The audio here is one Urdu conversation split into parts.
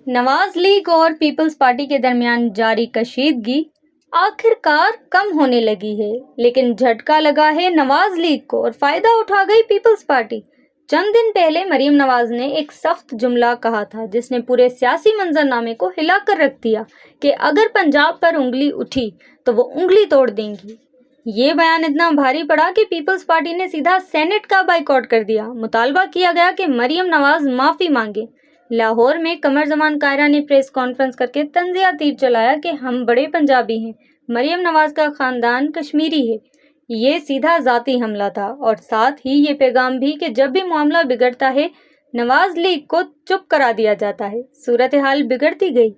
نواز لیگ اور پیپلز پارٹی کے درمیان جاری کشیدگی آخرکار کم ہونے لگی ہے، لیکن جھٹکا لگا ہے نواز لیگ کو اور فائدہ اٹھا گئی پیپلز پارٹی۔ چند دن پہلے مریم نواز نے ایک سخت جملہ کہا تھا جس نے پورے سیاسی منظرنامے کو ہلا کر رکھ دیا کہ اگر پنجاب پر انگلی اٹھی تو وہ انگلی توڑ دیں گی۔ یہ بیان اتنا بھاری پڑا کہ پیپلز پارٹی نے سیدھا سینیٹ کا بائیکاٹ کر دیا۔ مطالبہ کیا گیا کہ مریم نواز معافی مانگے۔ لاہور میں قمر زمان قاہرہ نے پریس کانفرنس کرکے طنزیہ تیر چلایا کہ ہم بڑے پنجابی ہیں، مریم نواز کا خاندان کشمیری ہے۔ یہ سیدھا ذاتی حملہ تھا اور ساتھ ہی یہ پیغام بھی کہ جب بھی معاملہ بگڑتا ہے نواز لیگ کو چپ کرا دیا جاتا ہے۔ صورتحال بگڑتی گئی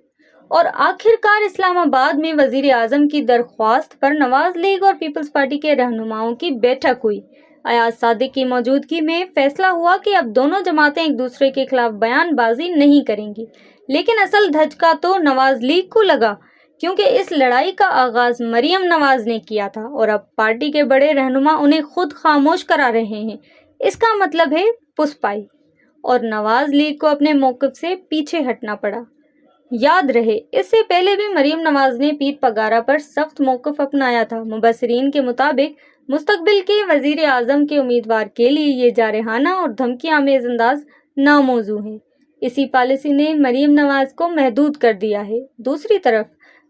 اور آخرکار اسلام آباد میں وزیر اعظم کی درخواست پر نواز لیگ اور پیپلز پارٹی کے رہنماؤں کی بیٹھک ہوئی۔ ایاز صادق کی موجودگی میں فیصلہ ہوا کہ اب دونوں جماعتیں ایک دوسرے کے خلاف بیان بازی نہیں کریں گی، لیکن اصل دھچکا تو نواز لیگ کو لگا کیونکہ اس لڑائی کا آغاز مریم نواز نے کیا تھا اور اب پارٹی کے بڑے رہنما انہیں خود خاموش کرا رہے ہیں۔ اس کا مطلب ہے پسپائی اور نواز لیگ کو اپنے موقف سے پیچھے ہٹنا پڑا۔ یاد رہے اس سے پہلے بھی مریم نواز نے پیر پگارا پر سخت موقف اپنایا تھا۔ مبصرین کے مطابق مستقبل کے وزیر اعظم کے امیدوار کے لیے یہ جارحانہ اور دھمکی آمیز انداز ناموزوں ہے۔ اسی پالیسی نے مریم نواز کو محدود کر دیا ہے۔ دوسری طرف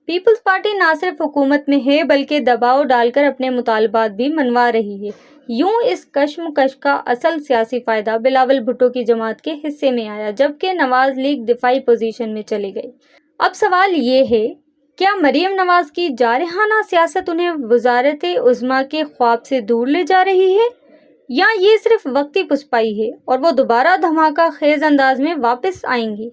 پیپلز پارٹی نہ صرف حکومت میں ہے بلکہ دباؤ ڈال کر اپنے مطالبات بھی منوا رہی ہے۔ یوں اس کشمکش کا اصل سیاسی فائدہ بلاول بھٹو کی جماعت کے حصے میں آیا جبکہ نواز لیگ دفاعی پوزیشن میں چلی گئی۔ اب سوال یہ ہے، کیا مریم نواز کی جارحانہ سیاست انہیں وزارت عظمیٰ کے خواب سے دور لے جا رہی ہے یا یہ صرف وقتی پسپائی ہے اور وہ دوبارہ دھماکہ خیز انداز میں واپس آئیں گی؟